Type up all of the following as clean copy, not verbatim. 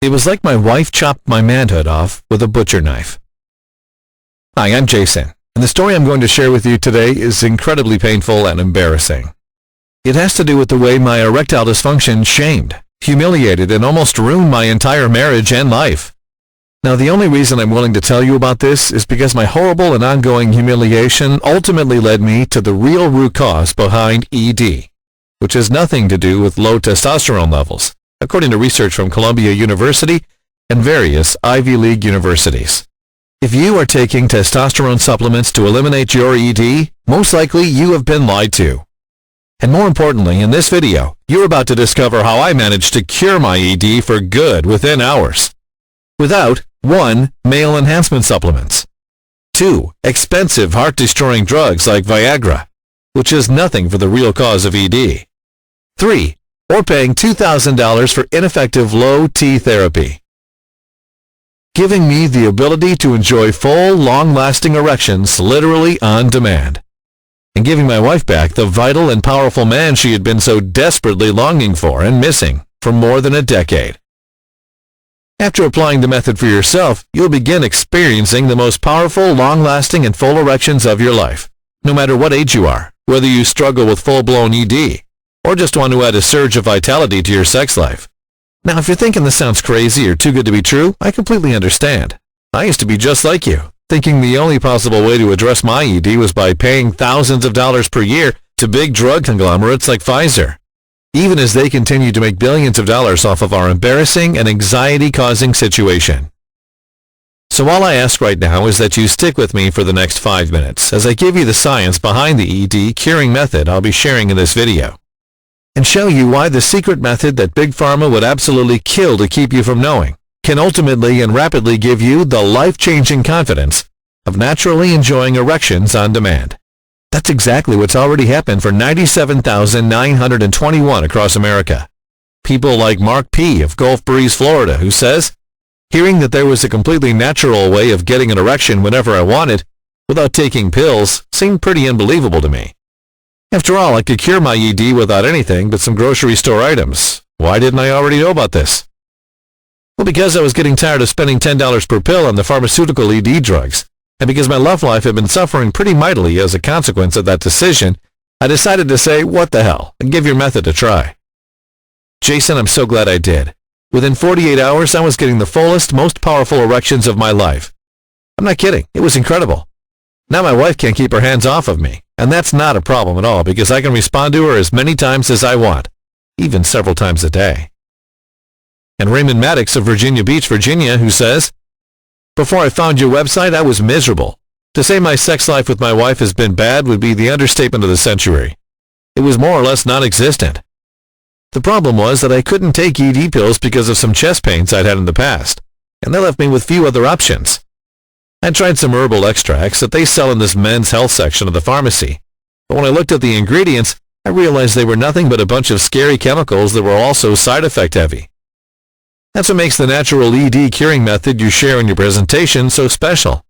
It was like my wife chopped my manhood off with a butcher knife. Hi, I'm Jason, and the story I'm going to share with you today is incredibly painful and embarrassing. It has to do with the way my erectile dysfunction shamed, humiliated, and almost ruined my entire marriage and life. Now, the only reason I'm willing to tell you about this is because my horrible and ongoing humiliation ultimately led me to the real root cause behind ED, which has nothing to do with low testosterone levels, according to research from Columbia University and various Ivy League universities. If you are taking testosterone supplements to eliminate your ED, most likely you have been lied to. And more importantly, in this video, you're about to discover how I managed to cure my ED for good within hours. Without 1. Male enhancement supplements. 2. Expensive heart-destroying drugs like Viagra, which is nothing for the real cause of ED. 3. Or paying $2,000 for ineffective low-T therapy. Giving me the ability to enjoy full, long-lasting erections literally on demand. And giving my wife back the vital and powerful man she had been so desperately longing for and missing for more than a decade. After applying the method for yourself, you'll begin experiencing the most powerful, long-lasting, and full erections of your life, no matter what age you are, whether you struggle with full-blown ED, or just want to add a surge of vitality to your sex life. Now, if you're thinking this sounds crazy or too good to be true, I completely understand. I used to be just like you, thinking the only possible way to address my ED was by paying thousands of dollars per year to big drug conglomerates like Pfizer, even as they continue to make billions of dollars off of our embarrassing and anxiety-causing situation. So all I ask right now is that you stick with me for the next 5 minutes as I give you the science behind the ED curing method I'll be sharing in this video, and show you why the secret method that Big Pharma would absolutely kill to keep you from knowing can ultimately and rapidly give you the life-changing confidence of naturally enjoying erections on demand. That's exactly what's already happened for 97,921 across America. People like Mark P. of Gulf Breeze, Florida, who says, "Hearing that there was a completely natural way of getting an erection whenever I wanted, without taking pills, seemed pretty unbelievable to me. After all, I could cure my ED without anything but some grocery store items. Why didn't I already know about this?" Well, because I was getting tired of spending $10 per pill on the pharmaceutical ED drugs. And because my love life had been suffering pretty mightily as a consequence of that decision, I decided to say, what the hell, and give your method a try. Jason, I'm so glad I did. Within 48 hours, I was getting the fullest, most powerful erections of my life. I'm not kidding. It was incredible. Now my wife can't keep her hands off of me, and that's not a problem at all because I can respond to her as many times as I want, even several times a day. And Raymond Maddox of Virginia Beach, Virginia, who says, "Before I found your website, I was miserable. To say my sex life with my wife has been bad would be the understatement of the century. It was more or less non-existent. The problem was that I couldn't take ED pills because of some chest pains I'd had in the past, and they left me with few other options. I tried some herbal extracts that they sell in this men's health section of the pharmacy, but when I looked at the ingredients, I realized they were nothing but a bunch of scary chemicals that were also side effect heavy. That's what makes the natural ED curing method you share in your presentation so special.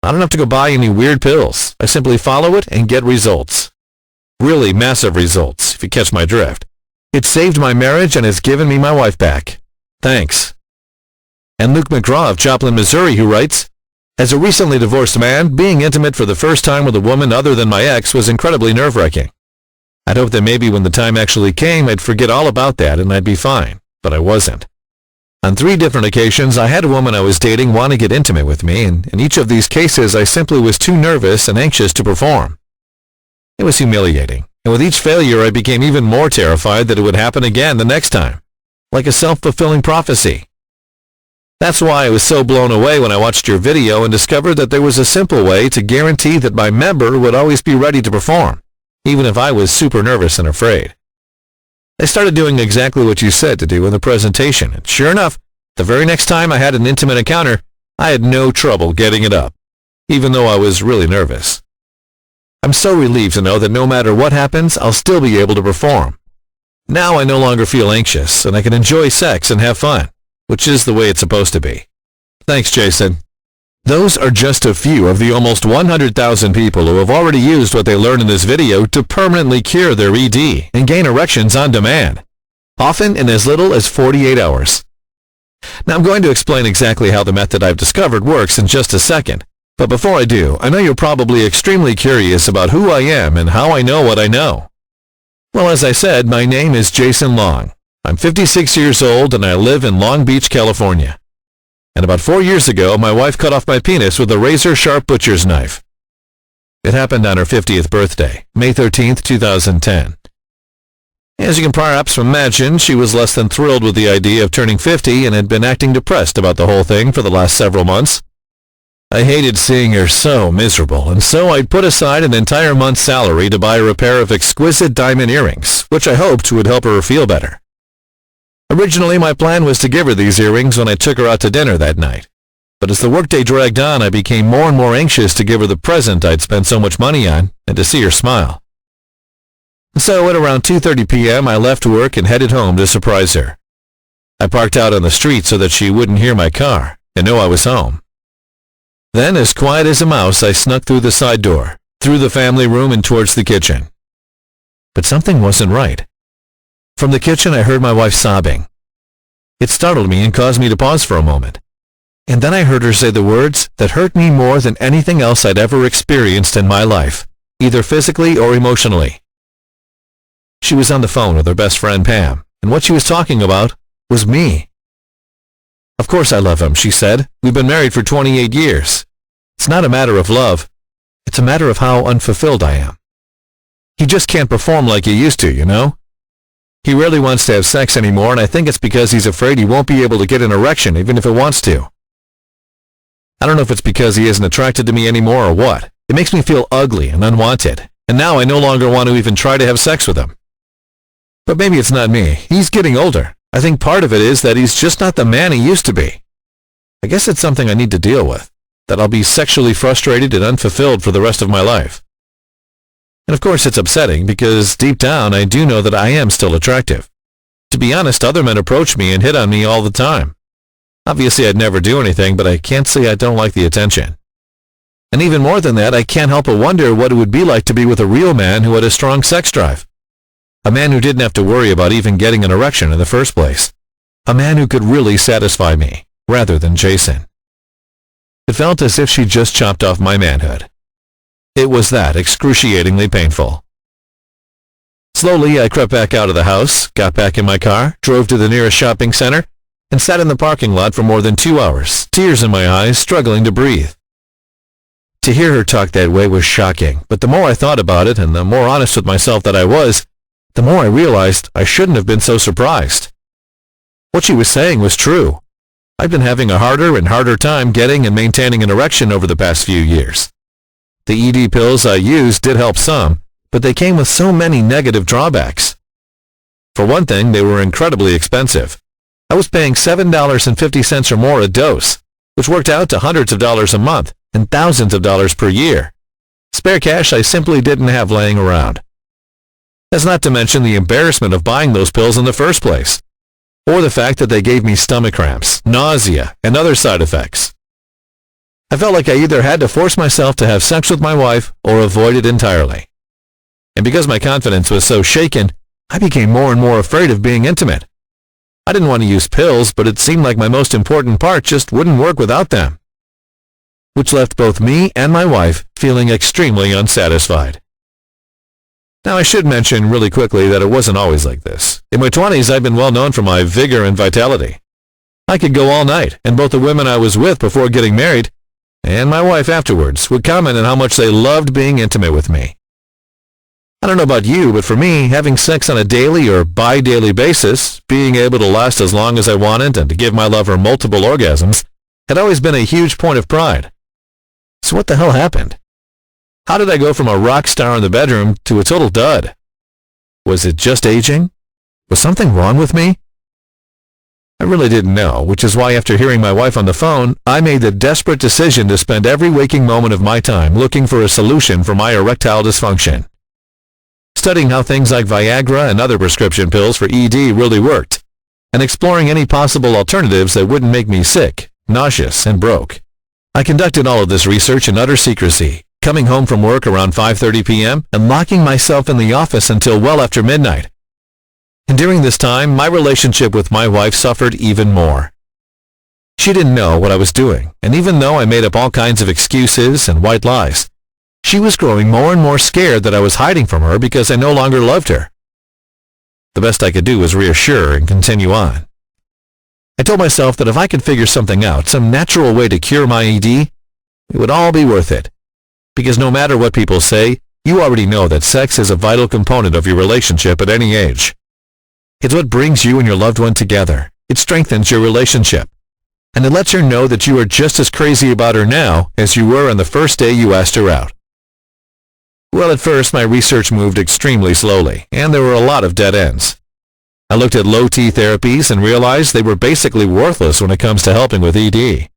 I don't have to go buy any weird pills. I simply follow it and get results. Really massive results, if you catch my drift. It saved my marriage and has given me my wife back. Thanks." And Luke McGraw of Joplin, Missouri, who writes, "As a recently divorced man, being intimate for the first time with a woman other than my ex was incredibly nerve-wracking. I'd hoped that maybe when the time actually came, I'd forget all about that and I'd be fine, but I wasn't. On 3 different occasions, I had a woman I was dating want to get intimate with me, and in each of these cases, I simply was too nervous and anxious to perform. It was humiliating, and with each failure, I became even more terrified that it would happen again the next time, like a self-fulfilling prophecy. That's why I was so blown away when I watched your video and discovered that there was a simple way to guarantee that my member would always be ready to perform, even if I was super nervous and afraid. I started doing exactly what you said to do in the presentation, and sure enough, the very next time I had an intimate encounter, I had no trouble getting it up, even though I was really nervous. I'm so relieved to know that no matter what happens, I'll still be able to perform. Now I no longer feel anxious, and I can enjoy sex and have fun, which is the way it's supposed to be. Thanks, Jason." Those are just a few of the almost 100,000 people who have already used what they learned in this video to permanently cure their ED and gain erections on demand, often in as little as 48 hours. Now I'm going to explain exactly how the method I've discovered works in just a second. But before I do, I know you're probably extremely curious about who I am and how I know what I know. Well, as I said, my name is Jason Long. I'm 56 years old and I live in Long Beach, California. And about 4 years ago, my wife cut off my penis with a razor-sharp butcher's knife. It happened on her 50th birthday, May 13th, 2010. As you can perhaps imagine, she was less than thrilled with the idea of turning 50 and had been acting depressed about the whole thing for the last several months. I hated seeing her so miserable, and so I'd put aside an entire month's salary to buy her a pair of exquisite diamond earrings, which I hoped would help her feel better. Originally, my plan was to give her these earrings when I took her out to dinner that night. But as the workday dragged on, I became more and more anxious to give her the present I'd spent so much money on and to see her smile. So at around 2:30 p.m., I left work and headed home to surprise her. I parked out on the street so that she wouldn't hear my car and know I was home. Then, as quiet as a mouse, I snuck through the side door, through the family room and towards the kitchen. But something wasn't right. From the kitchen, I heard my wife sobbing. It startled me and caused me to pause for a moment. And then I heard her say the words that hurt me more than anything else I'd ever experienced in my life, either physically or emotionally. She was on the phone with her best friend Pam, and what she was talking about was me. "Of course I love him," she said. "We've been married for 28 years. It's not a matter of love. It's a matter of how unfulfilled I am. He just can't perform like he used to, you know? He rarely wants to have sex anymore, and I think it's because he's afraid he won't be able to get an erection even if he wants to. I don't know if it's because he isn't attracted to me anymore or what. It makes me feel ugly and unwanted, and now I no longer want to even try to have sex with him. But maybe it's not me. He's getting older. I think part of it is that he's just not the man he used to be. I guess it's something I need to deal with, that I'll be sexually frustrated and unfulfilled for the rest of my life. And of course it's upsetting because deep down I do know that I am still attractive. To be honest, other men approach me and hit on me all the time. Obviously I'd never do anything, but I can't say I don't like the attention. And even more than that, I can't help but wonder what it would be like to be with a real man who had a strong sex drive. A man who didn't have to worry about even getting an erection in the first place. A man who could really satisfy me, rather than Jason. It felt as if she just chopped off my manhood. It was that excruciatingly painful. Slowly, I crept back out of the house, got back in my car, drove to the nearest shopping center, and sat in the parking lot for more than 2 hours, tears in my eyes, struggling to breathe. To hear her talk that way was shocking, but the more I thought about it and the more honest with myself that I was, the more I realized I shouldn't have been so surprised. What she was saying was true. I've been having a harder and harder time getting and maintaining an erection over the past few years. The ED pills I used did help some, but they came with so many negative drawbacks. For one thing, they were incredibly expensive. I was paying $7.50 or more a dose, which worked out to hundreds of dollars a month and thousands of dollars per year. Spare cash I simply didn't have laying around. That's not to mention the embarrassment of buying those pills in the first place, or the fact that they gave me stomach cramps, nausea, and other side effects. I felt like I either had to force myself to have sex with my wife or avoid it entirely. And because my confidence was so shaken, I became more and more afraid of being intimate. I didn't want to use pills, but it seemed like my most important part just wouldn't work without them, which left both me and my wife feeling extremely unsatisfied. Now, I should mention really quickly that it wasn't always like this. In my 20s, I've been well known for my vigor and vitality. I could go all night, and both the women I was with before getting married and my wife afterwards would comment on how much they loved being intimate with me. I don't know about you, but for me, having sex on a daily or bi-daily basis, being able to last as long as I wanted and to give my lover multiple orgasms, had always been a huge point of pride. So what the hell happened? How did I go from a rock star in the bedroom to a total dud? Was it just aging? Was something wrong with me? I really didn't know, which is why after hearing my wife on the phone, I made the desperate decision to spend every waking moment of my time looking for a solution for my erectile dysfunction. Studying how things like Viagra and other prescription pills for ED really worked, and exploring any possible alternatives that wouldn't make me sick, nauseous, and broke. I conducted all of this research in utter secrecy, coming home from work around 5:30 p.m. and locking myself in the office until well after midnight. And during this time, my relationship with my wife suffered even more. she didn't know what I was doing, and even though I made up all kinds of excuses and white lies, she was growing more and more scared that I was hiding from her because I no longer loved her. The best I could do was reassure and continue on. I told myself that if I could figure something out, some natural way to cure my ED, it would all be worth it. Because no matter what people say, you already know that sex is a vital component of your relationship at any age. It's what brings you and your loved one together. It strengthens your relationship. And it lets her know that you are just as crazy about her now as you were on the first day you asked her out. Well, at first my research moved extremely slowly, and there were a lot of dead ends. I looked at low-T therapies and realized they were basically worthless when it comes to helping with ED.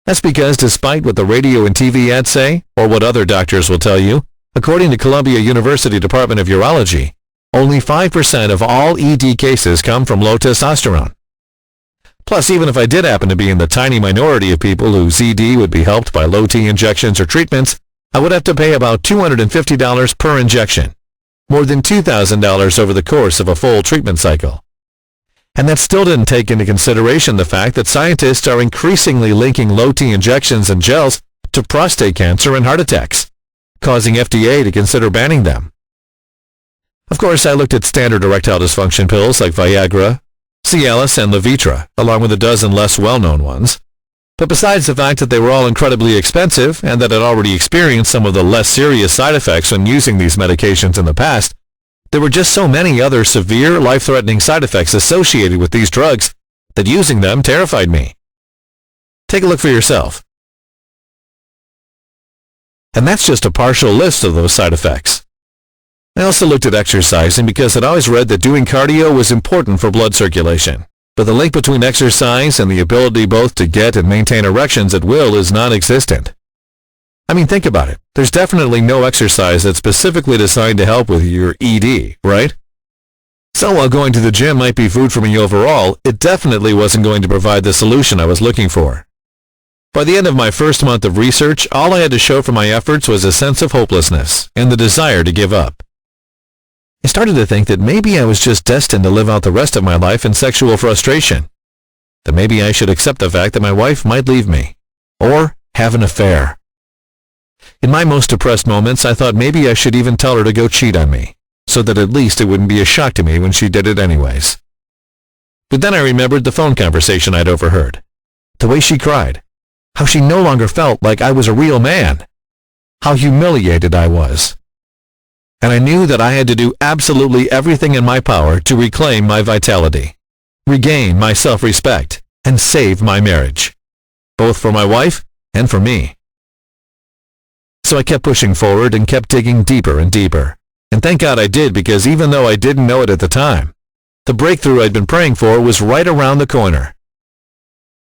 That's because despite what the radio and TV ads say, or what other doctors will tell you, according to Columbia University Department of Urology, only 5% of all ED cases come from low testosterone. Plus, even if I did happen to be in the tiny minority of people whose ED would be helped by low-T injections or treatments, I would have to pay about $250 per injection, more than $2,000 over the course of a full treatment cycle. And that still didn't take into consideration the fact that scientists are increasingly linking low-T injections and gels to prostate cancer and heart attacks, causing FDA to consider banning them. Of course, I looked at standard erectile dysfunction pills like Viagra, Cialis, and Levitra, along with a dozen less well-known ones. But besides the fact that they were all incredibly expensive and that I'd already experienced some of the less serious side effects when using these medications in the past, there were just so many other severe, life-threatening side effects associated with these drugs that using them terrified me. Take a look for yourself. And that's just a partial list of those side effects. I also looked at exercising because I'd always read that doing cardio was important for blood circulation. But the link between exercise and the ability both to get and maintain erections at will is non-existent. I mean, think about it. There's definitely no exercise that's specifically designed to help with your ED, right? So while going to the gym might be food for me overall, it definitely wasn't going to provide the solution I was looking for. By the end of my first month of research, all I had to show for my efforts was a sense of hopelessness and the desire to give up. I started to think that maybe I was just destined to live out the rest of my life in sexual frustration. That maybe I should accept the fact that my wife might leave me, or have an affair. In my most depressed moments, I thought maybe I should even tell her to go cheat on me, so that at least it wouldn't be a shock to me when she did it anyways. But then I remembered the phone conversation I'd overheard. The way she cried. How she no longer felt like I was a real man. How humiliated I was. And I knew that I had to do absolutely everything in my power to reclaim my vitality, regain my self-respect, and save my marriage, both for my wife and for me. So I kept pushing forward and kept digging deeper and deeper. And thank God I did, because even though I didn't know it at the time, the breakthrough I'd been praying for was right around the corner.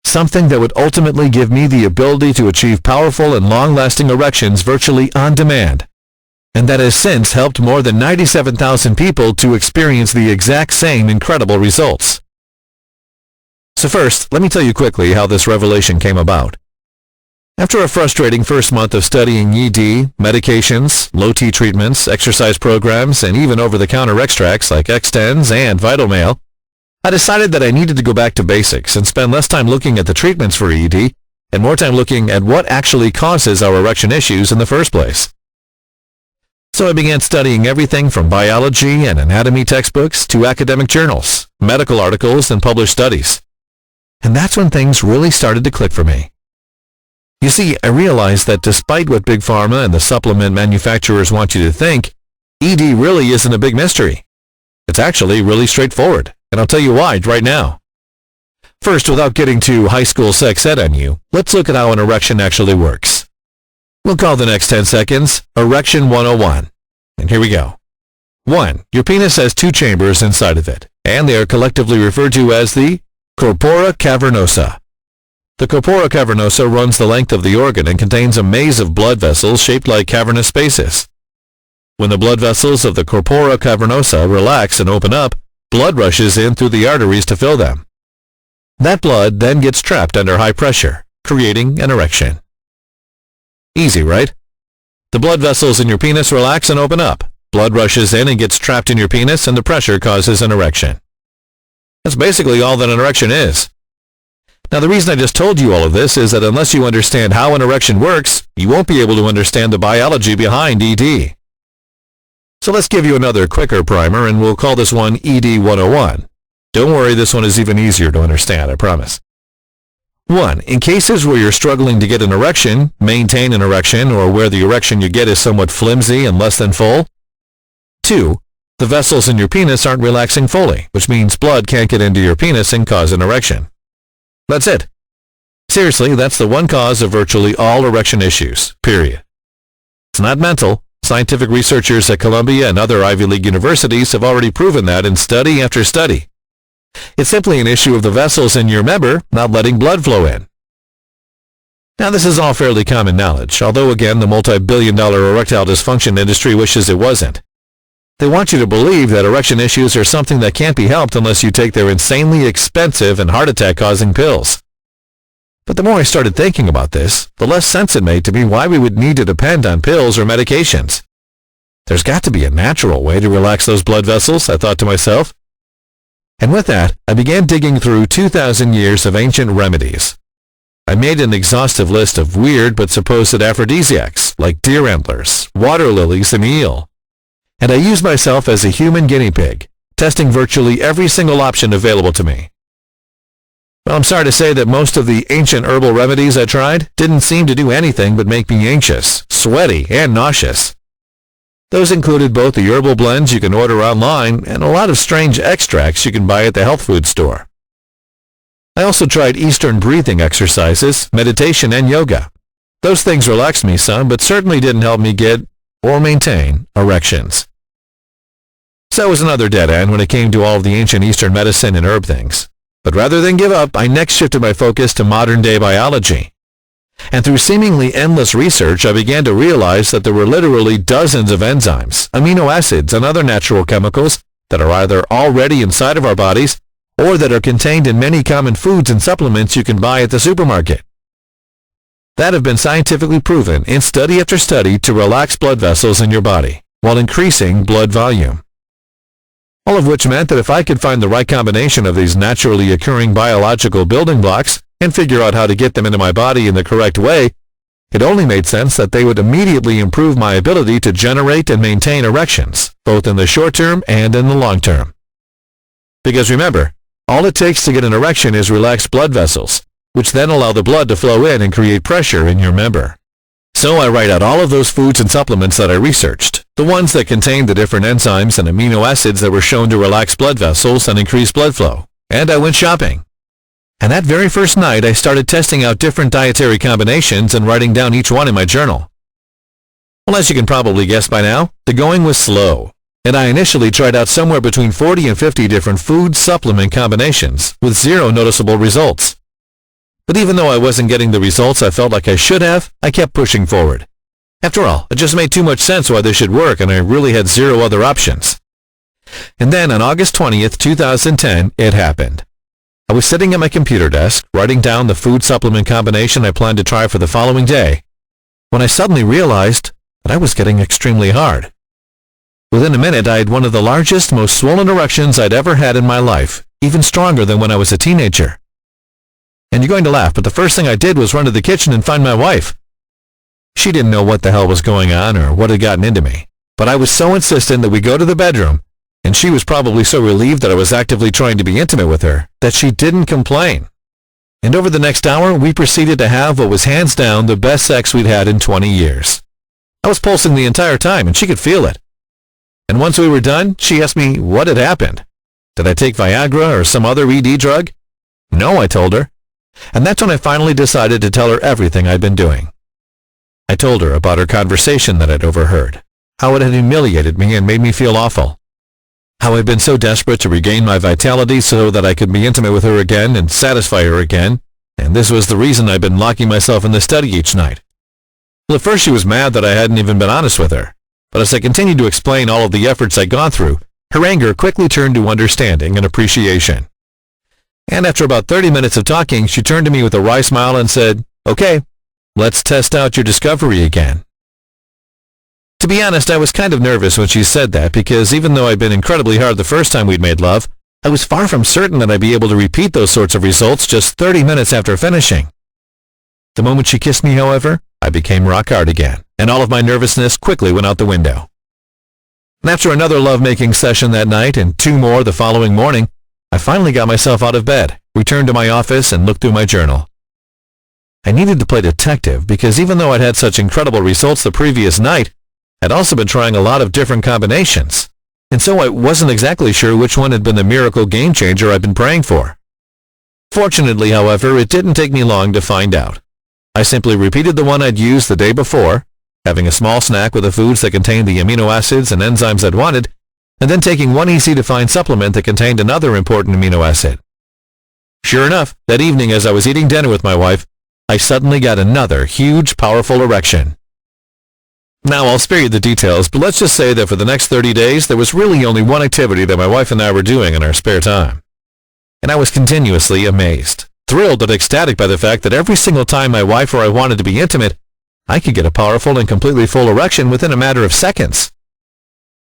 Something that would ultimately give me the ability to achieve powerful and long-lasting erections virtually on demand. And that has since helped more than 97,000 people to experience the exact same incredible results. So first, let me tell you quickly how this revelation came about. After a frustrating first month of studying ED, medications, low-T treatments, exercise programs, and even over-the-counter extracts like X-Tens and Vital Male, I decided that I needed to go back to basics and spend less time looking at the treatments for ED and more time looking at what actually causes our erection issues in the first place. So I began studying everything from biology and anatomy textbooks to academic journals, medical articles, and published studies. And that's when things really started to click for me. You see, I realized that despite what Big Pharma and the supplement manufacturers want you to think, ED really isn't a big mystery. It's actually really straightforward, and I'll tell you why right now. First, without getting too high school sex ed on you, let's look at how an erection actually works. We'll call the next 10 seconds Erection 101. And here we go. 1. Your penis has two chambers inside of it, and they are collectively referred to as the corpora cavernosa. The corpora cavernosa runs the length of the organ and contains a maze of blood vessels shaped like cavernous spaces. When the blood vessels of the corpora cavernosa relax and open up, blood rushes in through the arteries to fill them. That blood then gets trapped under high pressure, creating an erection. Easy, right? The blood vessels in your penis relax and open up. Blood rushes in and gets trapped in your penis, and the pressure causes an erection. That's basically all that an erection is. Now, the reason I just told you all of this is that unless you understand how an erection works, you won't be able to understand the biology behind ED. So let's give you another quicker primer, and we'll call this one ED 101. Don't worry, this one is even easier to understand, I promise. 1. In cases where you're struggling to get an erection, maintain an erection, or where the erection you get is somewhat flimsy and less than full. 2. The vessels in your penis aren't relaxing fully, which means blood can't get into your penis and cause an erection. That's it. Seriously, that's the one cause of virtually all erection issues, period. It's not mental. Scientific researchers at Columbia and other Ivy League universities have already proven that in study after study. It's simply an issue of the vessels in your member not letting blood flow in. Now, this is all fairly common knowledge, although again the multi-billion-dollar erectile dysfunction industry wishes it wasn't. They want you to believe that erection issues are something that can't be helped unless you take their insanely expensive and heart attack-causing pills. But the more I started thinking about this, the less sense it made to me why we would need to depend on pills or medications. There's got to be a natural way to relax those blood vessels, I thought to myself. And with that, I began digging through 2,000 years of ancient remedies. I made an exhaustive list of weird but supposed aphrodisiacs, like deer antlers, water lilies, and eel. And I used myself as a human guinea pig, testing virtually every single option available to me. Well, I'm sorry to say that most of the ancient herbal remedies I tried didn't seem to do anything but make me anxious, sweaty, and nauseous. Those included both the herbal blends you can order online and a lot of strange extracts you can buy at the health food store. I also tried Eastern breathing exercises, meditation, and yoga. Those things relaxed me some, but certainly didn't help me get or maintain erections. So it was another dead end when it came to all of the ancient Eastern medicine and herb things. But rather than give up, I next shifted my focus to modern-day biology. And through seemingly endless research, I began to realize that there were literally dozens of enzymes, amino acids, and other natural chemicals that are either already inside of our bodies or that are contained in many common foods and supplements you can buy at the supermarket. That have been scientifically proven in study after study to relax blood vessels in your body while increasing blood volume. All of which meant that if I could find the right combination of these naturally occurring biological building blocks and figure out how to get them into my body in the correct way, it only made sense that they would immediately improve my ability to generate and maintain erections, both in the short term and in the long term. Because remember, all it takes to get an erection is relaxed blood vessels, which then allow the blood to flow in and create pressure in your member. So I write out all of those foods and supplements that I researched, the ones that contained the different enzymes and amino acids that were shown to relax blood vessels and increase blood flow, and I went shopping. And that very first night I started testing out different dietary combinations and writing down each one in my journal. Well, as you can probably guess by now, the going was slow, and I initially tried out somewhere between 40 and 50 different food supplement combinations with zero noticeable results. But even though I wasn't getting the results I felt like I should have, I kept pushing forward. After all, it just made too much sense why this should work, and I really had zero other options. And then on August 20th, 2010, it happened. I was sitting at my computer desk, writing down the food supplement combination I planned to try for the following day, when I suddenly realized that I was getting extremely hard. Within a minute, I had one of the largest, most swollen erections I'd ever had in my life, even stronger than when I was a teenager. And you're going to laugh, but the first thing I did was run to the kitchen and find my wife. She didn't know what the hell was going on or what had gotten into me, but I was so insistent that we go to the bedroom, and she was probably so relieved that I was actively trying to be intimate with her that she didn't complain. And over the next hour, we proceeded to have what was hands down the best sex we'd had in 20 years. I was pulsing the entire time, and she could feel it. And once we were done, she asked me what had happened. Did I take Viagra or some other ED drug? No, I told her. And that's when I finally decided to tell her everything I'd been doing. I told her about her conversation that I'd overheard, how it had humiliated me and made me feel awful, how I'd been so desperate to regain my vitality so that I could be intimate with her again and satisfy her again, and this was the reason I'd been locking myself in the study each night. Well, at first she was mad that I hadn't even been honest with her, but as I continued to explain all of the efforts I'd gone through, her anger quickly turned to understanding and appreciation. And after about 30 minutes of talking, she turned to me with a wry smile and said, "Okay, let's test out your discovery again." To be honest, I was kind of nervous when she said that because even though I'd been incredibly hard the first time we'd made love, I was far from certain that I'd be able to repeat those sorts of results just 30 minutes after finishing. The moment she kissed me, however, I became rock hard again, and all of my nervousness quickly went out the window. And after another love-making session that night and 2 more the following morning, I finally got myself out of bed, returned to my office, and looked through my journal. I needed to play detective because even though I'd had such incredible results the previous night, I'd also been trying a lot of different combinations, and so I wasn't exactly sure which one had been the miracle game changer I'd been praying for. Fortunately, however, it didn't take me long to find out. I simply repeated the one I'd used the day before, having a small snack with the foods that contained the amino acids and enzymes I'd wanted, and then taking one easy-to-find supplement that contained another important amino acid. Sure enough, that evening as I was eating dinner with my wife, I suddenly got another huge, powerful erection. Now, I'll spare you the details, but let's just say that for the next 30 days, there was really only one activity that my wife and I were doing in our spare time. And I was continuously amazed, thrilled and ecstatic by the fact that every single time my wife or I wanted to be intimate, I could get a powerful and completely full erection within a matter of seconds.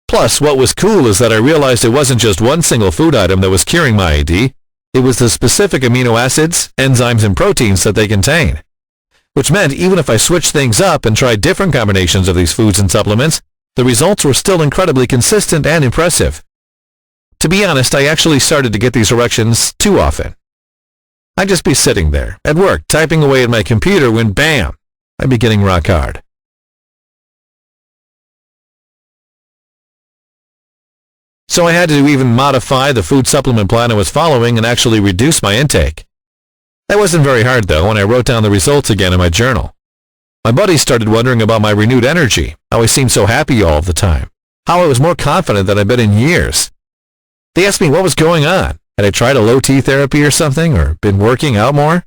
Plus, what was cool is that I realized it wasn't just one single food item that was curing my AD, it was the specific amino acids, enzymes, and proteins that they contain. Which meant even if I switched things up and tried different combinations of these foods and supplements, the results were still incredibly consistent and impressive. To be honest, I actually started to get these erections too often. I'd just be sitting there, at work, typing away at my computer when bam, I'd be getting rock hard. So I had to even modify the food supplement plan I was following and actually reduce my intake. That wasn't very hard though, and I wrote down the results again in my journal. My buddies started wondering about my renewed energy, how I seemed so happy all of the time, how I was more confident than I'd been in years. They asked me what was going on. Had I tried a low-T therapy or something, or been working out more?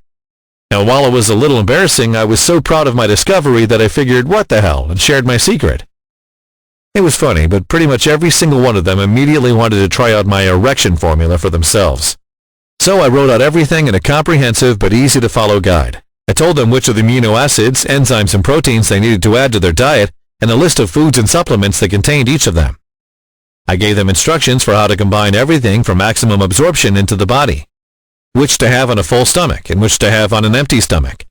Now, while it was a little embarrassing, I was so proud of my discovery that I figured, what the hell, and shared my secret. It was funny, but pretty much every single one of them immediately wanted to try out my erection formula for themselves. So I wrote out everything in a comprehensive but easy-to-follow guide. I told them which of the amino acids, enzymes, and proteins they needed to add to their diet, and a list of foods and supplements that contained each of them. I gave them instructions for how to combine everything for maximum absorption into the body, which to have on a full stomach and which to have on an empty stomach,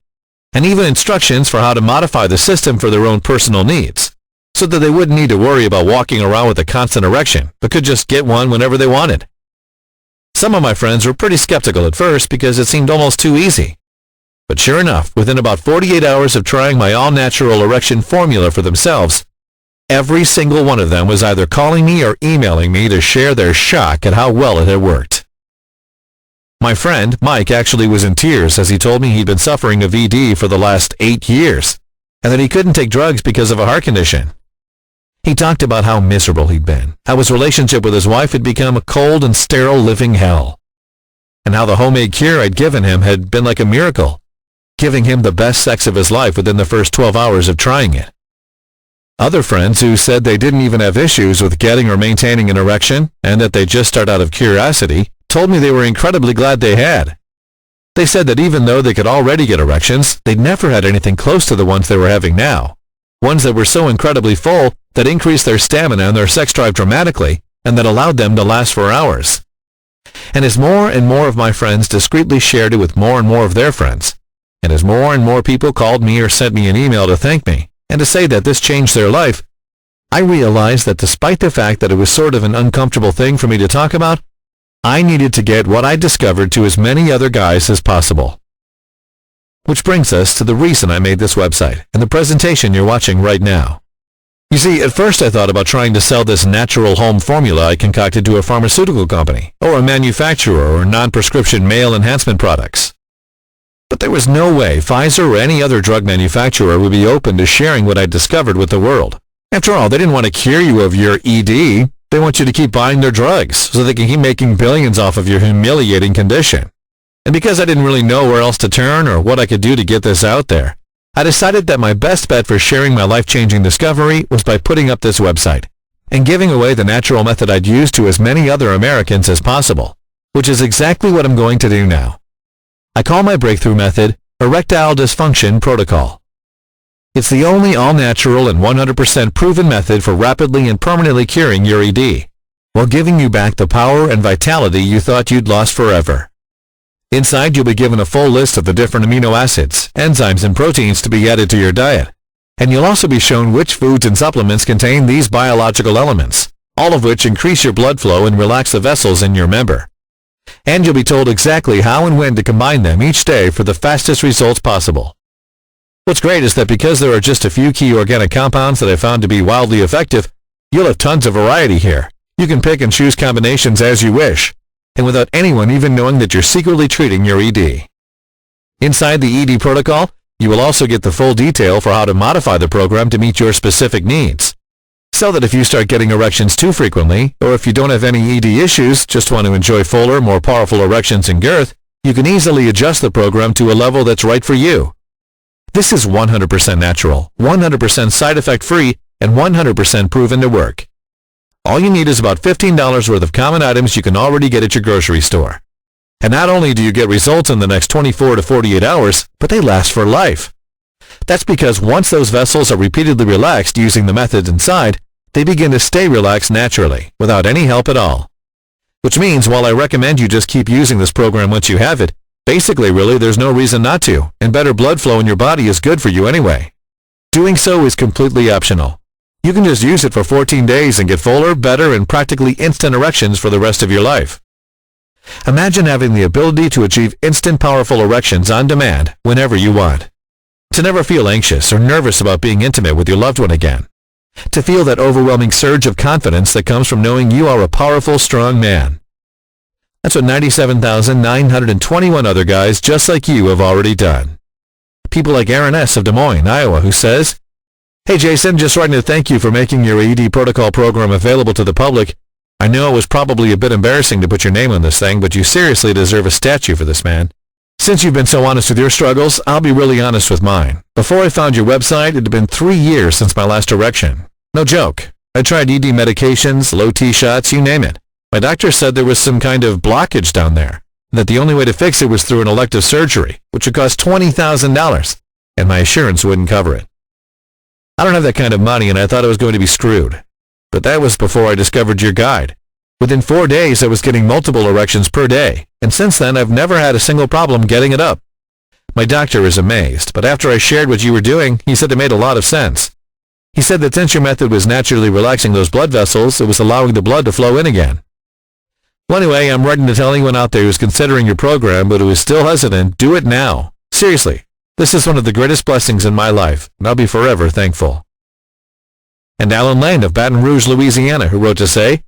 and even instructions for how to modify the system for their own personal needs, so that they wouldn't need to worry about walking around with a constant erection, but could just get one whenever they wanted. Some of my friends were pretty skeptical at first because it seemed almost too easy. But sure enough, within about 48 hours of trying my all-natural erection formula for themselves, every single one of them was either calling me or emailing me to share their shock at how well it had worked. My friend, Mike, actually was in tears as he told me he'd been suffering of ED for the last 8 years, and that he couldn't take drugs because of a heart condition. He talked about how miserable he'd been, how his relationship with his wife had become a cold and sterile living hell, and how the homemade cure I'd given him had been like a miracle, giving him the best sex of his life within the first 12 hours of trying it. Other friends who said they didn't even have issues with getting or maintaining an erection and that they just start out of curiosity told me they were incredibly glad they had. They said that even though they could already get erections, they'd never had anything close to the ones they were having now, ones that were so incredibly full that increased their stamina and their sex drive dramatically and that allowed them to last for hours. And as more and more of my friends discreetly shared it with more and more of their friends, and as more and more people called me or sent me an email to thank me and to say that this changed their life, I realized that despite the fact that it was sort of an uncomfortable thing for me to talk about, I needed to get what I discovered to as many other guys as possible. Which brings us to the reason I made this website and the presentation you're watching right now. You see, at first I thought about trying to sell this natural home formula I concocted to a pharmaceutical company, or a manufacturer or non-prescription male enhancement products. But there was no way Pfizer or any other drug manufacturer would be open to sharing what I'd discovered with the world. After all, they didn't want to cure you of your ED, they want you to keep buying their drugs so they can keep making billions off of your humiliating condition. And because I didn't really know where else to turn or what I could do to get this out there, I decided that my best bet for sharing my life-changing discovery was by putting up this website and giving away the natural method I'd used to as many other Americans as possible, which is exactly what I'm going to do now. I call my breakthrough method Erectile Dysfunction Protocol. It's the only all-natural and 100% proven method for rapidly and permanently curing your ED, while giving you back the power and vitality you thought you'd lost forever. Inside, you'll be given a full list of the different amino acids, enzymes, and proteins to be added to your diet. And you'll also be shown which foods and supplements contain these biological elements, all of which increase your blood flow and relax the vessels in your member. And you'll be told exactly how and when to combine them each day for the fastest results possible. What's great is that because there are just a few key organic compounds that I found to be wildly effective, you'll have tons of variety here. You can pick and choose combinations as you wish, and without anyone even knowing that you're secretly treating your ED. Inside the ED protocol, you will also get the full detail for how to modify the program to meet your specific needs. So that if you start getting erections too frequently, or if you don't have any ED issues, just want to enjoy fuller, more powerful erections and girth, you can easily adjust the program to a level that's right for you. This is 100% natural, 100% side effect free, and 100% proven to work. All you need is about $15 worth of common items you can already get at your grocery store. And not only do you get results in the next 24 to 48 hours, but they last for life. That's because once those vessels are repeatedly relaxed using the methods inside, they begin to stay relaxed naturally, without any help at all. Which means while I recommend you just keep using this program once you have it, basically really there's no reason not to, and better blood flow in your body is good for you anyway. Doing so is completely optional. You can just use it for 14 days and get fuller, better, and practically instant erections for the rest of your life. Imagine having the ability to achieve instant powerful erections on demand whenever you want. To never feel anxious or nervous about being intimate with your loved one again. To feel that overwhelming surge of confidence that comes from knowing you are a powerful, strong man. That's what 97,921 other guys just like you have already done. People like Aaron S. of Des Moines, Iowa, who says, "Hey Jason, just writing to thank you for making your ED protocol program available to the public. I know it was probably a bit embarrassing to put your name on this thing, but you seriously deserve a statue for this, man. Since you've been so honest with your struggles, I'll be really honest with mine. Before I found your website, it had been 3 years since my last erection. No joke. I tried ED medications, low T shots, you name it. My doctor said there was some kind of blockage down there, and that the only way to fix it was through an elective surgery, which would cost $20,000, and my insurance wouldn't cover it. I don't have that kind of money, and I thought I was going to be screwed. But that was before I discovered your guide. Within 4 days, I was getting multiple erections per day, and since then, I've never had a single problem getting it up. My doctor is amazed, but after I shared what you were doing, he said it made a lot of sense. He said that since your method was naturally relaxing those blood vessels, it was allowing the blood to flow in again. Well, anyway, I'm writing to tell anyone out there who's considering your program, but who is still hesitant, do it now. Seriously, this is one of the greatest blessings in my life, and I'll be forever thankful." And Alan Lane of Baton Rouge, Louisiana, who wrote to say,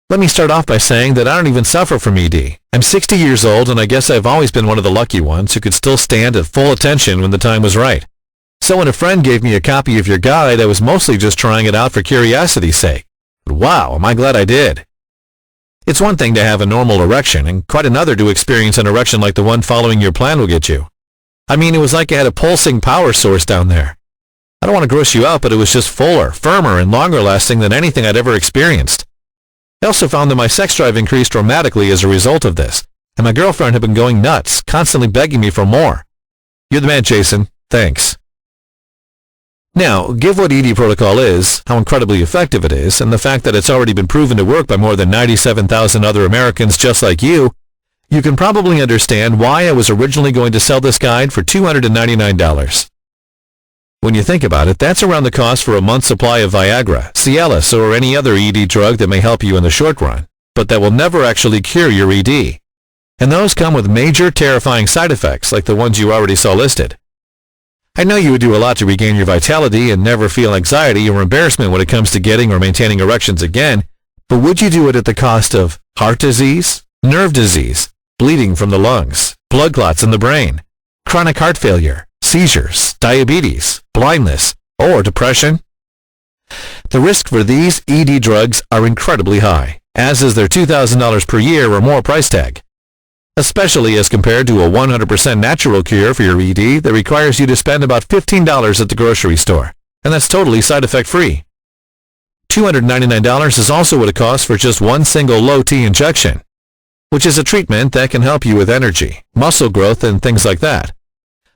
"Let me start off by saying that I don't even suffer from ED. I'm 60 years old, and I guess I've always been one of the lucky ones who could still stand at full attention when the time was right. So when a friend gave me a copy of your guide, I was mostly just trying it out for curiosity's sake. But wow, am I glad I did. It's one thing to have a normal erection, and quite another to experience an erection like the one following your plan will get you. I mean, it was like I had a pulsing power source down there. I don't want to gross you out, but it was just fuller, firmer, and longer lasting than anything I'd ever experienced. I also found that my sex drive increased dramatically as a result of this, and my girlfriend had been going nuts, constantly begging me for more. You're the man, Jason. Thanks." Now, give what ED protocol is, how incredibly effective it is, and the fact that it's already been proven to work by more than 97,000 other Americans just like you can probably understand why I was originally going to sell this guide for $299. When you think about it, that's around the cost for a month's supply of Viagra, Cialis, or any other ED drug that may help you in the short run, but that will never actually cure your ED. And those come with major, terrifying side effects like the ones you already saw listed. I know you would do a lot to regain your vitality and never feel anxiety or embarrassment when it comes to getting or maintaining erections again, but would you do it at the cost of heart disease, nerve disease, bleeding from the lungs, blood clots in the brain, chronic heart failure, seizures, diabetes, blindness, or depression? The risk for these ED drugs are incredibly high, as is their $2,000 per year or more price tag, especially as compared to a 100% natural cure for your ED that requires you to spend about $15 at the grocery store, and that's totally side effect free. $299 is also what it costs for just one single low T injection, which is a treatment that can help you with energy, muscle growth, and things like that,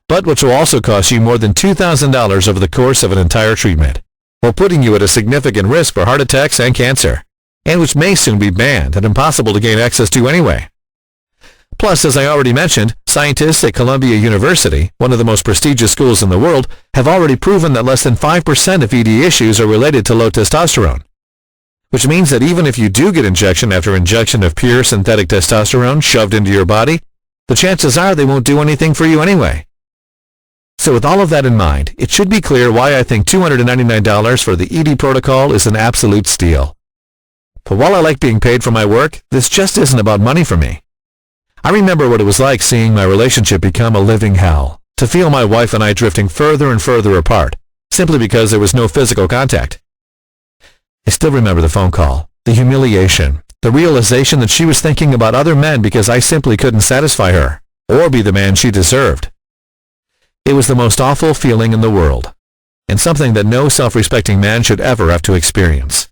but which will also cost you more than $2,000 over the course of an entire treatment, while putting you at a significant risk for heart attacks and cancer. and which may soon be banned and impossible to gain access to anyway. Plus, as I already mentioned, scientists at Columbia University, one of the most prestigious schools in the world, have already proven that less than 5% of ED issues are related to low testosterone. Which means that even if you do get injection after injection of pure synthetic testosterone shoved into your body, the chances are they won't do anything for you anyway. So with all of that in mind, it should be clear why I think $299 for the ED protocol is an absolute steal. But while I like being paid for my work, this just isn't about money for me. I remember what it was like seeing my relationship become a living hell, to feel my wife and I drifting further and further apart, simply because there was no physical contact. I still remember the phone call, the humiliation, the realization that she was thinking about other men because I simply couldn't satisfy her, or be the man she deserved. It was the most awful feeling in the world, and something that no self-respecting man should ever have to experience.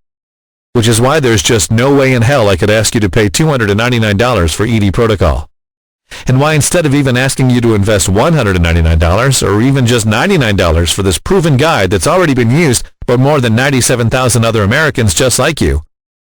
Which is why there's just no way in hell I could ask you to pay $299 for ED protocol. And why instead of even asking you to invest $199 or even just $99 for this proven guide that's already been used by more than 97,000 other Americans just like you,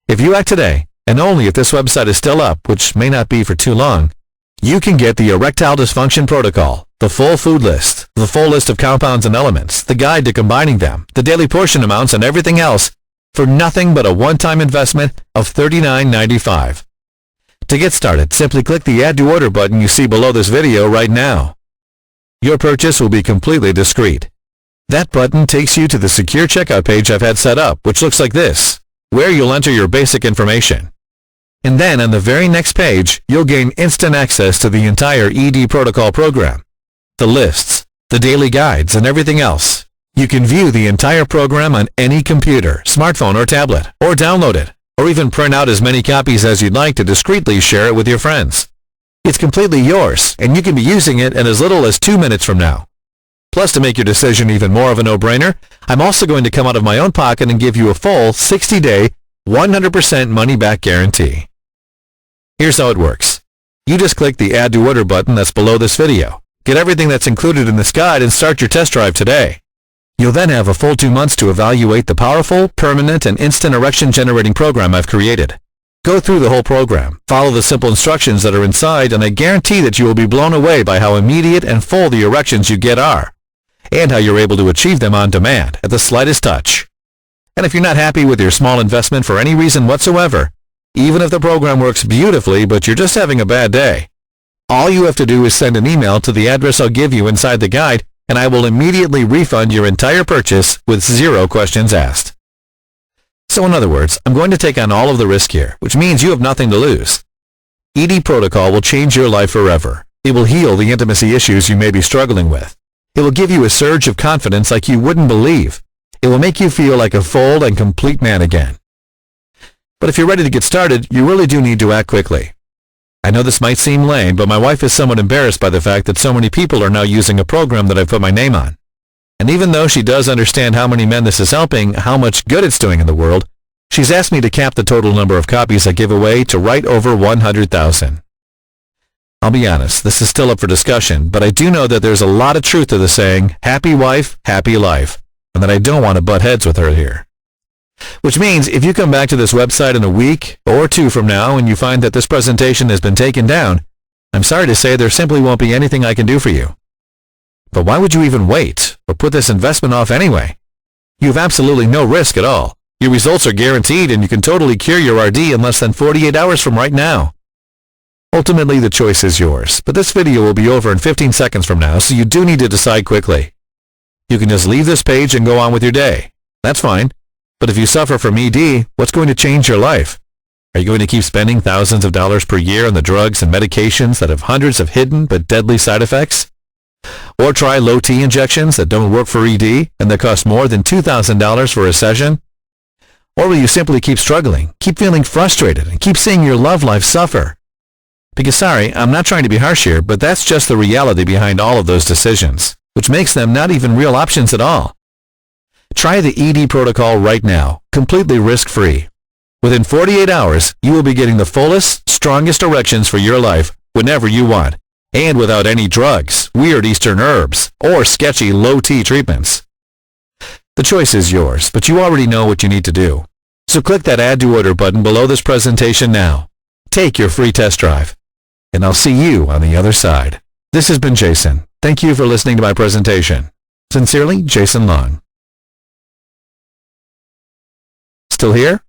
if you act today, and only if this website is still up, which may not be for too long, you can get the Erectile Dysfunction Protocol, the full food list, the full list of compounds and elements, the guide to combining them, the daily portion amounts, and everything else for nothing but a one-time investment of $39.95. To get started, simply click the Add to Order button you see below this video right now. Your purchase will be completely discreet. That button takes you to the secure checkout page I've had set up, which looks like this, where you'll enter your basic information. And then on the very next page, you'll gain instant access to the entire ED protocol program, the lists, the daily guides, and everything else. You can view the entire program on any computer, smartphone, or tablet, or download it, or even print out as many copies as you'd like to discreetly share it with your friends. It's completely yours, and you can be using it in as little as 2 minutes from now. Plus, to make your decision even more of a no-brainer, I'm also going to come out of my own pocket and give you a full 60-day, 100% money-back guarantee. Here's how it works. You just click the Add to Order button that's below this video. Get everything that's included in this guide and start your test drive today. You'll then have a full 2 months to evaluate the powerful, permanent, and instant erection-generating program I've created. Go through the whole program, follow the simple instructions that are inside, and I guarantee that you will be blown away by how immediate and full the erections you get are, and how you're able to achieve them on demand at the slightest touch. And if you're not happy with your small investment for any reason whatsoever, even if the program works beautifully but you're just having a bad day, all you have to do is send an email to the address I'll give you inside the guide, and I will immediately refund your entire purchase with 0 questions asked. So in other words, I'm going to take on all of the risk here, which means you have nothing to lose. ED protocol will change your life forever. It will heal the intimacy issues you may be struggling with. It will give you a surge of confidence like you wouldn't believe. It will make you feel like a full and complete man again. But if you're ready to get started, you really do need to act quickly. I know this might seem lame, but my wife is somewhat embarrassed by the fact that so many people are now using a program that I've put my name on. And even though she does understand how many men this is helping, how much good it's doing in the world, she's asked me to cap the total number of copies I give away to right over 100,000. I'll be honest, this is still up for discussion, but I do know that there's a lot of truth to the saying, happy wife, happy life, and that I don't want to butt heads with her here. Which means if you come back to this website in a week or 2 from now and you find that this presentation has been taken down, I'm sorry to say there simply won't be anything I can do for you. But why would you even wait or put this investment off anyway? You have absolutely no risk at all. Your results are guaranteed and you can totally cure your RD in less than 48 hours from right now. Ultimately, the choice is yours, but this video will be over in 15 seconds from now, so you do need to decide quickly. You can just leave this page and go on with your day. That's fine. But if you suffer from ED, what's going to change your life? Are you going to keep spending thousands of dollars per year on the drugs and medications that have hundreds of hidden but deadly side effects? Or try low-T injections that don't work for ED and that cost more than $2,000 for a session? Or will you simply keep struggling, keep feeling frustrated, and keep seeing your love life suffer? Because sorry, I'm not trying to be harsh here, but that's just the reality behind all of those decisions, which makes them not even real options at all. Try the ED protocol right now, completely risk-free. Within 48 hours, you will be getting the fullest, strongest erections for your life whenever you want, and without any drugs, weird Eastern herbs, or sketchy low-T treatments. The choice is yours, but you already know what you need to do. So click that Add to Order button below this presentation now. Take your free test drive. And I'll see you on the other side. This has been Jason. Thank you for listening to my presentation. Sincerely, Jason Long. Still here?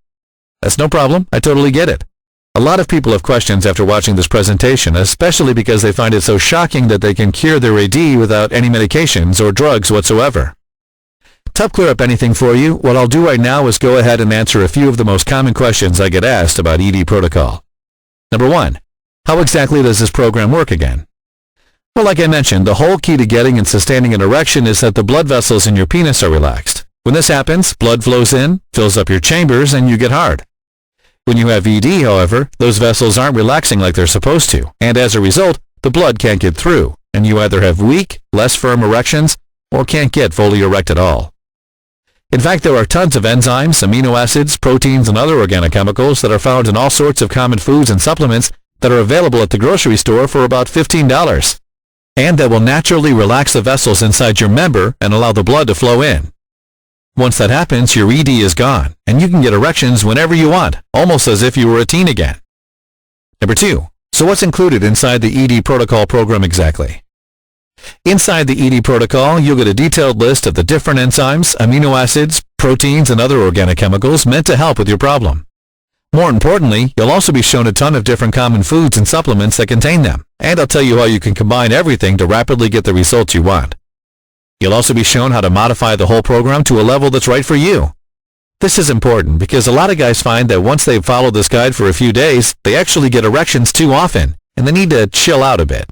That's no problem. I totally get it. A lot of people have questions after watching this presentation, especially because they find it so shocking that they can cure their AD without any medications or drugs whatsoever. To help clear up anything for you, what I'll do right now is go ahead and answer a few of the most common questions I get asked about ED protocol. Number 1. How exactly does this program work again? Well, like I mentioned, the whole key to getting and sustaining an erection is that the blood vessels in your penis are relaxed. When this happens, blood flows in, fills up your chambers, and you get hard. When you have ED, however, those vessels aren't relaxing like they're supposed to, and as a result, the blood can't get through, and you either have weak, less firm erections, or can't get fully erect at all. In fact, there are tons of enzymes, amino acids, proteins, and other organochemicals that are found in all sorts of common foods and supplements that are available at the grocery store for about $15, and that will naturally relax the vessels inside your member and allow the blood to flow in. Once that happens, your ED is gone, and you can get erections whenever you want, almost as if you were a teen again. Number 2. So what's included inside the ED protocol program exactly? Inside the ED protocol, you'll get a detailed list of the different enzymes, amino acids, proteins, and other organochemicals meant to help with your problem. More importantly, you'll also be shown a ton of different common foods and supplements that contain them, and I'll tell you how you can combine everything to rapidly get the results you want. You'll also be shown how to modify the whole program to a level that's right for you. This is important because a lot of guys find that once they've followed this guide for a few days, they actually get erections too often, and they need to chill out a bit.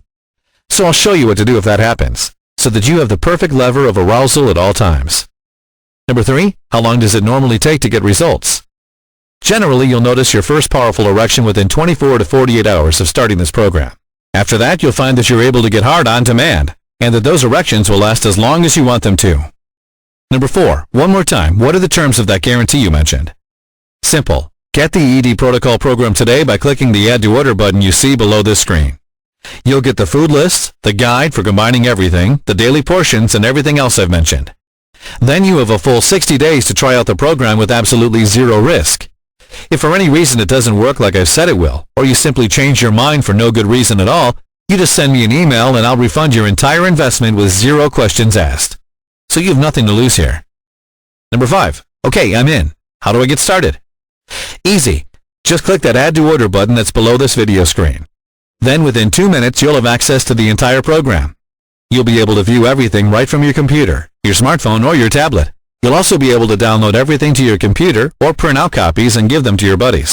So I'll show you what to do if that happens, so that you have the perfect lever of arousal at all times. Number 3. How long does it normally take to get results? Generally, you'll notice your first powerful erection within 24 to 48 hours of starting this program. After that, you'll find that you're able to get hard on demand, and that those erections will last as long as you want them to. Number 4. One more time, what are the terms of that guarantee you mentioned? Simple. Get the ED protocol program today by clicking the Add to Order button you see below this screen. You'll get the food lists, the guide for combining everything, the daily portions, and everything else I've mentioned. Then you have a full 60 days to try out the program with absolutely zero risk. If for any reason it doesn't work like I've said it will, or you simply change your mind for no good reason at all, you just send me an email and I'll refund your entire investment with zero questions asked. So you have nothing to lose here. Number 5. Okay, I'm in. How do I get started? Easy. Just click that Add to Order button that's below this video screen. Then within 2 minutes you'll have access to the entire program. You'll be able to view everything right from your computer, your smartphone, or your tablet. You'll also be able to download everything to your computer or print out copies and give them to your buddies.